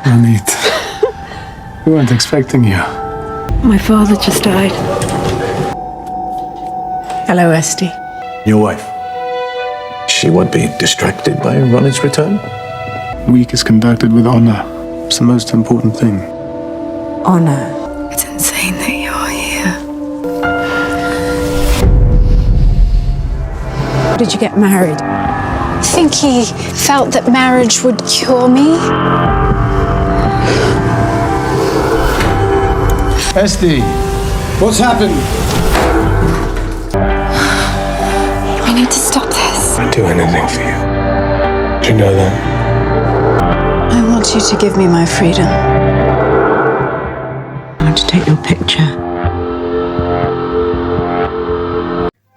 Ronit, we weren't expecting you. My father just died. Hello, Esty. Your wife. She won't be distracted by Ronit's return? Week is conducted with honor. It's the most important thing. Honor. It's insane that you're here. Did you get married? I think he felt that marriage would cure me. Esty, what's happened? We need to stop this. I'd do anything for you. Do you know that? I want you to give me my freedom. I want to take your picture.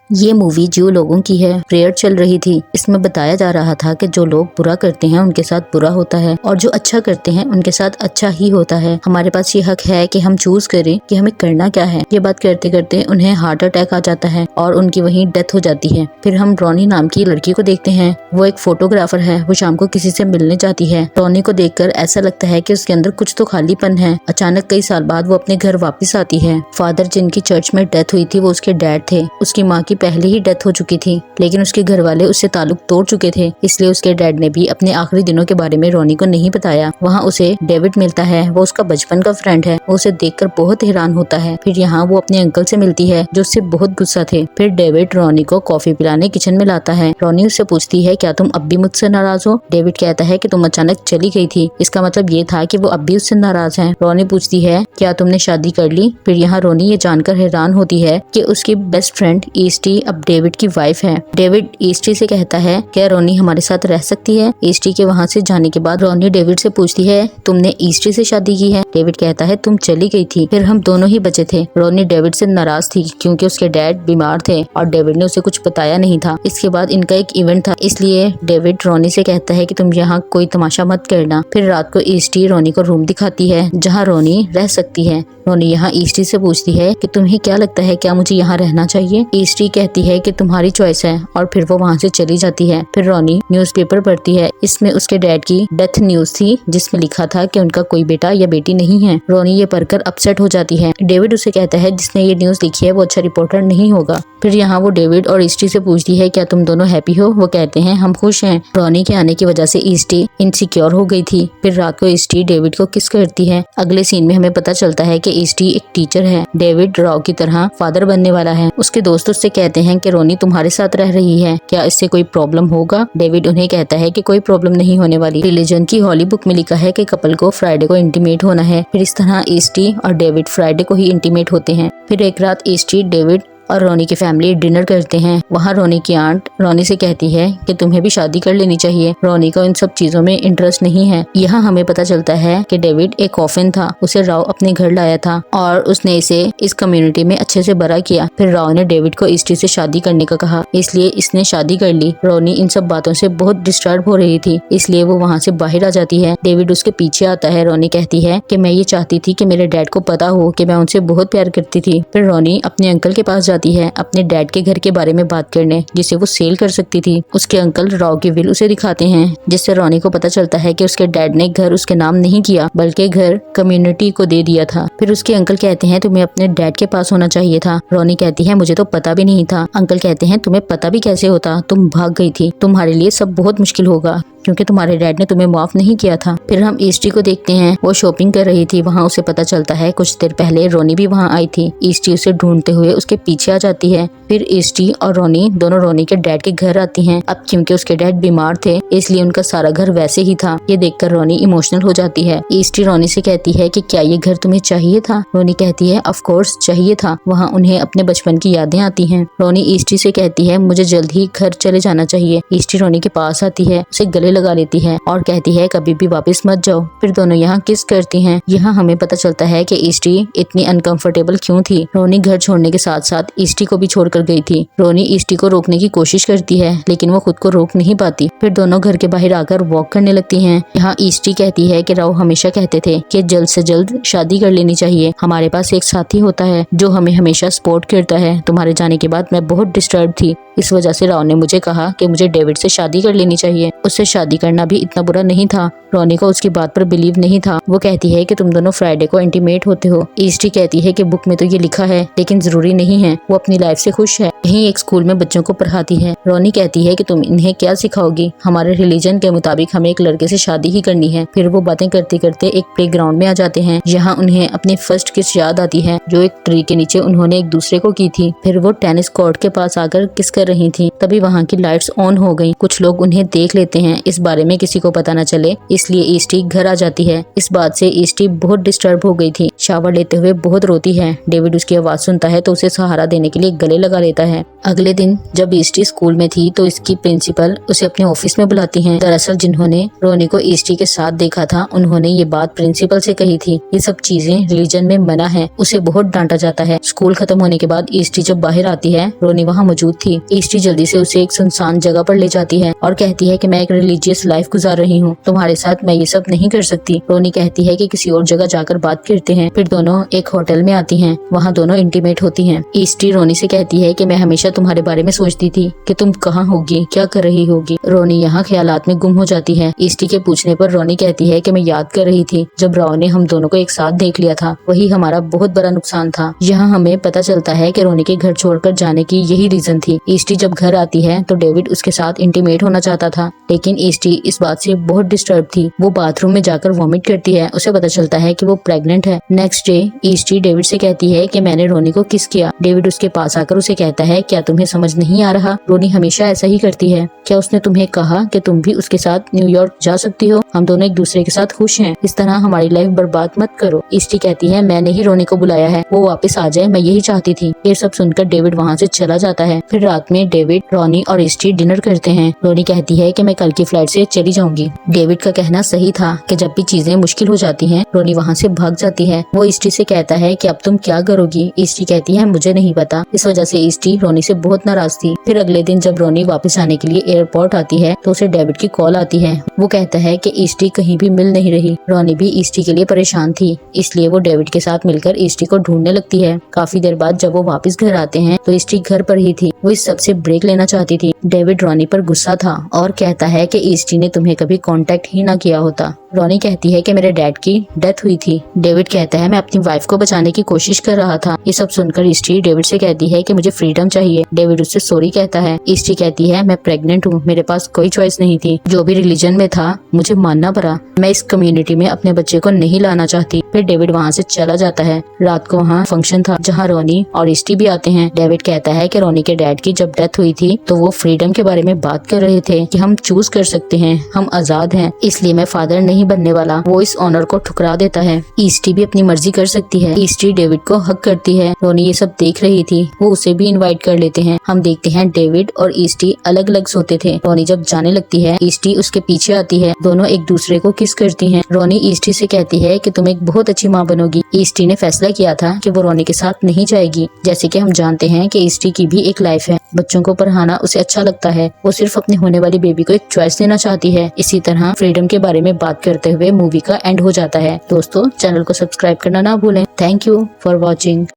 ये movie जो लोगों की है, prayer चल रही थी। इसमें बताया जा रहा था कि जो लोग बुरा करते हैं उनके साथ बुरा होता है और जो अच्छा करते हैं उनके साथ अच्छा ही होता है। हमारे पास ये हक है कि हम चूज करें कि हमें करना क्या है। ये बात करते करते उन्हें हार्ट अटैक आ जाता है और उनकी वहीं डेथ हो जाती है। फिर हम रोनी नाम की लड़की को देखते हैं। वो एक फोटोग्राफर है। वो शाम को किसी से मिलने जाती है। रोनी को देखकर ऐसा लगता है कि उसके अंदर कुछ तो खालीपन है। अचानक कई साल बाद वो अपने घर वापस आती है। फादर जिनकी चर्च में डेथ हुई थी वो उसके डैड थे। उसकी माँ की पहले ही डेथ हो चुकी थी, लेकिन उसके घर वाले उससे ताल्लुक तोड़ चुके थे, इसलिए उसके डैड ने भी अपने आखिरी दिनों के बारे में रोनी को नहीं बताया। वहाँ उसे डेविड मिलता है। वो उसका बचपन का फ्रेंड है। वो उसे देखकर बहुत हैरान होता है। फिर यहाँ वो अपने अंकल से मिलती है जो उससे बहुत गुस्सा थे। फिर डेविड रोनी को कॉफी पिलाने किचन में लाता है। रोनी उससे पूछती है, क्या तुम अब भी मुझसे नाराज हो? डेविड कहता है कि तुम अचानक चली गई थी। इसका मतलब ये था कि वो अब भी उससे नाराज है। रोनी पूछती है, क्या तुमने शादी कर ली? फिर यहाँ रोनी ये जानकर हैरान होती है कि उसकी बेस्ट फ्रेंड ईस्टी अब डेविड की वाइफ है। डेविड ईस्टी से कहता है, क्या रोनी हमारे साथ रह सकती है? ईस्टी के वहाँ से जाने के बाद रोनी डेविड से पूछती है, तुमने ईस्टी से शादी की है? डेविड कहता है, तुम चली गई थी, फिर हम दोनों ही बचे थे। रोनी डेविड से नाराज थी क्योंकि उसके डैड बीमार थे और डेविड ने उसे कुछ बताया नहीं था। इसके बाद इनका एक इवेंट था, इसलिए डेविड रोनी से कहता है कि तुम यहाँ कोई तमाशा मत करना। फिर रात को ईस्टी रोनी को रूम दिखाती है जहाँ रोनी रह सकती है। रोनी यहाँ ईस्टी से पूछती है कि तुम्हें क्या लगता है, क्या मुझे यहाँ रहना चाहिए? ईस्टी कहती है कि तुम्हारी चॉइस है और फिर वो वहाँ से चली जाती है। फिर रोनी न्यूज़पेपर पढ़ती है। इसमें उसके डैड की डेथ न्यूज थी जिसमें लिखा था कि उनका कोई बेटा या बेटी नहीं है। रोनी ये पढ़कर अपसेट हो जाती है। डेविड उसे कहता है, जिसने ये न्यूज लिखी है वो अच्छा रिपोर्टर नहीं होगा। फिर यहाँ वो डेविड और ईस्टी से पूछती है, क्या तुम दोनों हैप्पी हो? वो कहते हैं, हम खुश हैं। रोनी के आने की वजह से ईस्टी इनसिक्योर हो गई थी। फिर रात को ईस्टी डेविड को किस करती है। अगले सीन में हमें पता चलता है कि ईस्टी एक टीचर है। डेविड रॉ की तरह फादर बनने वाला है। उसके दोस्त उससे कहते हैं कि रोनी तुम्हारे साथ रह रही है, क्या इससे कोई प्रॉब्लम होगा? डेविड उन्हें कहता है कि कोई प्रॉब्लम नहीं होने वाली। रिलीजन की हॉली बुक में लिखा है कि कपल को फ्राइडे को इंटीमेट होना है। फिर इस तरह ईस्टी और डेविड फ्राइडे को ही इंटीमेट होते हैं। फिर एक रात ईस्टी, डेविड और रोनी की फैमिली डिनर करते हैं। वहाँ रोनी की आंट रोनी से कहती है कि तुम्हें भी शादी कर लेनी चाहिए। रोनी को इन सब चीजों में इंटरेस्ट नहीं है। यहाँ हमें पता चलता है कि डेविड एक ऑर्फन था। उसे राव अपने घर लाया था और उसने इसे इस कम्युनिटी में अच्छे से बड़ा किया। फिर राव ने डेविड को ईस्टी से शादी करने का कहा, इसलिए इसने शादी कर ली। रोनी इन सब बातों से बहुत डिस्टर्ब हो रही थी, इसलिए वो वहाँ से बाहर आ जाती है। डेविड उसके पीछे आता है। रोनी कहती है कि मैं ये चाहती थी कि मेरे डैड को पता हो कि मैं उनसे बहुत प्यार करती थी। फिर रोनी अपने अंकल के पास जाती है अपने डैड के घर के बारे में बात करने, जिसे वो सेल कर सकती थी। उसके अंकल राव की विल उसे दिखाते हैं, जिससे रोनी को पता चलता है कि उसके डैड ने घर उसके नाम नहीं किया बल्कि घर कम्युनिटी को दे दिया था। फिर उसके अंकल कहते हैं, तुम्हें अपने डैड के पास होना चाहिए था। रोनी कहती है, मुझे तो पता भी नहीं था। अंकल कहते हैं, तुम्हें पता भी कैसे होता? तुम भाग गई थी। तुम्हारे लिए सब बहुत मुश्किल होगा क्योंकि तुम्हारे डैड ने तुम्हें माफ नहीं किया था। फिर हम ईस्टी को देखते हैं। वो शॉपिंग कर रही थी। वहाँ उसे पता चलता है कुछ देर पहले रोनी भी वहाँ आई थी। ईस्टी उसे ढूंढते हुए उसके पीछे आ जाती है। फिर ईस्टी और रोनी दोनों रोनी के डैड के घर आती हैं। अब क्योंकि उसके डैड बीमार थे इसलिए उनका सारा घर वैसे ही था। ये देखकर रोनी इमोशनल हो जाती है। ईस्टी रोनी से कहती है कि क्या ये घर तुम्हें चाहिए था? रोनी कहती है, ऑफ कोर्स चाहिए था। वहाँ उन्हें अपने बचपन की यादें आती हैं। रोनी ईस्टी से कहती है, मुझे जल्द ही घर चले जाना चाहिए। ईस्टी रोनी के पास आती है, उसे गले लगा लेती है और कहती है, कभी भी वापस मत जाओ। फिर दोनों यहाँ किस करती हैं। यहाँ हमें पता चलता है कि ईस्टी इतनी अनकंफर्टेबल क्यों थी। रोनी घर छोड़ने के साथ साथ ईस्टी को भी छोड़कर गई थी। रोनी ईस्टी को रोकने की कोशिश करती है लेकिन वो खुद को रोक नहीं पाती। फिर दोनों घर के बाहर आकर वॉक करने लगती हैं। यहाँ ईस्टी कहती है कि राव हमेशा कहते थे कि जल्द से जल्द शादी कर लेनी चाहिए। हमारे पास एक साथी होता है जो हमें हमेशा सपोर्ट करता है। तुम्हारे जाने के बाद मैं बहुत डिस्टर्ब थी। इस वजह से राव ने मुझे कहा कि मुझे डेविड से शादी कर लेनी चाहिए। उससे शादी करना भी इतना बुरा नहीं था। रोनी को उसकी बात पर बिलीव नहीं था। वो कहती है कि तुम दोनों फ्राइडे को इंटीमेट होते हो। ईस्टी कहती है कि बुक में तो ये लिखा है लेकिन जरूरी नहीं है। वो अपनी लाइफ से खुश है। यही एक स्कूल में बच्चों को पढ़ाती है। रोनी कहती है कि तुम इन्हें क्या सिखाओगी, हमारे रिलीजन के मुताबिक हमें एक लड़के से शादी ही करनी है। फिर वो बातें करते करते एक प्लेग्राउंड में आ जाते हैं। यहाँ उन्हें अपनी फर्स्ट किस याद आती है जो एक ट्री के नीचे उन्होंने एक दूसरे को की थी। फिर वो टेनिस कोर्ट के पास आकर किस कर रही थी। तभी वहाँ की लाइट्स ऑन हो गई। कुछ लोग उन्हें देख लेते हैं। इस बारे में किसी को पता न चले इसलिए ईस्टी घर आ जाती है। इस बात से ईस्टी बहुत डिस्टर्ब हो गई थी। शावर लेते हुए बहुत रोती है। डेविड उसकी आवाज सुनता है तो उसे सहारा देने के लिए गले लगा लेता है। अगले दिन जब ईस्टी स्कूल में थी तो इसकी प्रिंसिपल उसे अपने ऑफिस में बुलाती है। दरअसल जिन्होंने रोनी को ईस्टी के साथ देखा था उन्होंने ये बात प्रिंसिपल से कही थी। ये सब चीजें रिलीजन में मना है। उसे बहुत डांटा जाता है। स्कूल खत्म होने के बाद ईस्टी जब बाहर आती है रोनी वहाँ मौजूद थी। ईस्टी जल्दी से उसे एक सुनसान जगह पर ले जाती है और कहती है कि मैं एक रिलीजियस लाइफ गुजार रही हूँ, तुम्हारे साथ मैं ये सब नहीं कर सकती। रोनी कहती है कि किसी और जगह जाकर बात करते हैं। फिर दोनों एक होटल में आती हैं। वहाँ दोनों इंटीमेट होती हैं। ईस्टी रोनी से कहती है कि मैं हमेशा तुम्हारे बारे में सोचती थी कि तुम कहाँ होगी, क्या कर रही होगी। रोनी यहाँ ख्यालात में गुम हो जाती है। ईस्टी के पूछने पर रोनी कहती है कि मैं याद कर रही थी जब राव ने हम दोनों को एक साथ देख लिया था, वही हमारा बहुत बड़ा नुकसान था। यहाँ हमें पता चलता है कि रोनी के घर छोड़कर जाने की यही रीजन थी। ईस्टी जब घर आती है तो डेविड उसके साथ इंटीमेट होना चाहता था लेकिन ईस्टी इस बात से बहुत डिस्टर्ब थी। वो बाथरूम में जाकर वॉमिट करती है। उसे पता चलता है कि वो प्रेग्नेंट है। नेक्स्ट डे ईस्टी डेविड से कहती है कि मैंने रोनी को किस किया। डेविड उसके पास आकर उसे कहता है क्या तुम्हें समझ नहीं आ रहा, रोनी हमेशा ऐसा ही करती है। क्या उसने तुम्हें कहा कि तुम भी उसके साथ न्यूयॉर्क जा सकती हो, हम दोनों एक दूसरे के साथ खुश हैं, इस तरह हमारी लाइफ बर्बाद मत करो। ईस्टी कहती है मैंने ही रोनी को बुलाया है, वो वापस आ जाए, मैं यही चाहती थी। ये सब सुनकर डेविड वहाँ से चला जाता है। फिर रात में डेविड, रोनी और ईस्टी डिनर करते हैं। रोनी कहती है कि मैं कल की फ्लाइट से चली जाऊंगी। डेविड का कहना सही था कि जब भी चीजें मुश्किल हो जाती हैं रोनी वहाँ से भाग जाती है। वो ईस्टी से कहता है कि अब तुम क्या करोगी। ईस्टी कहती है मुझे नहीं पता। इस वजह से ईस्टी रोनी से बहुत नाराज थी। फिर अगले दिन जब रोनी वापस आने के लिए एयरपोर्ट आती है तो उसे डेविड की कॉल आती है। वो कहता है कि ईस्टी कहीं भी मिल नहीं रही। रोनी भी ईस्टी के लिए परेशान थी इसलिए वो डेविड के साथ मिलकर ईस्टी को ढूंढने लगती है। काफी देर बाद जब वो वापस घर आते हैं तो ईस्टी घर पर ही थी। वो इस सबसे ब्रेक लेना चाहती थी। डेविड रोनी पर गुस्सा था और कहता है कि ईस्टी ने तुम्हें कभी कांटेक्ट ही ना किया होता। रोनी कहती है कि मेरे डैड की डेथ हुई थी। डेविड कहता है मैं अपनी वाइफ को बचाने की कोशिश कर रहा था। ये सब सुनकर ईस्टी डेविड से कहती है कि मुझे फ्रीडम चाहिए। डेविड उससे सॉरी कहता है। ईस्टी कहती है मैं प्रेग्नेंट हूँ, मेरे पास कोई चॉइस नहीं थी, जो भी रिलीजन में था मुझे मानना पड़ा। मैं इस कम्युनिटी में अपने बच्चे को नहीं लाना चाहती। फिर डेविड वहाँ से चला जाता है। रात को वहाँ फंक्शन था जहाँ रोनी और ईस्टी भी आते हैं। डेविड कहता है कि रोनी के डैड की जब डेथ हुई थी तो वो फ्रीडम के बारे में बात कर रहे थे कि हम चूज कर सकते हैं, हम आजाद हैं, इसलिए मैं फादर नहीं बनने वाला। वो इस ऑनर को ठुकरा देता है। ईस्टी भी अपनी मर्जी कर सकती है। ईस्टी डेविड को हक करती है। रोनी ये सब देख रही थी। वो उसे भी इनवाइट कर लेते हैं। हम देखते हैं डेविड और ईस्टी अलग अलग सोते थे। रोनी जब जाने लगती है ईस्टी उसके पीछे आती है। दोनों एक दूसरे को किस करती हैं। रोनी ईस्टी से कहती है कि तुम एक बहुत अच्छी माँ बनोगी। ईस्टी ने फैसला किया था कि वो रोनी के साथ नहीं जाएगी। जैसे कि हम जानते हैं कि ईस्टी की भी एक लाइफ है, बच्चों को पढ़ाना उसे अच्छा लगता है। वो सिर्फ अपने होने वाली बेबी को एक चॉइस देना चाहती है। इसी तरह फ्रीडम के बारे में बात करते हुए मूवी का एंड हो जाता है। दोस्तों चैनल को सब्सक्राइब करना ना भूलें। Thank you for watching.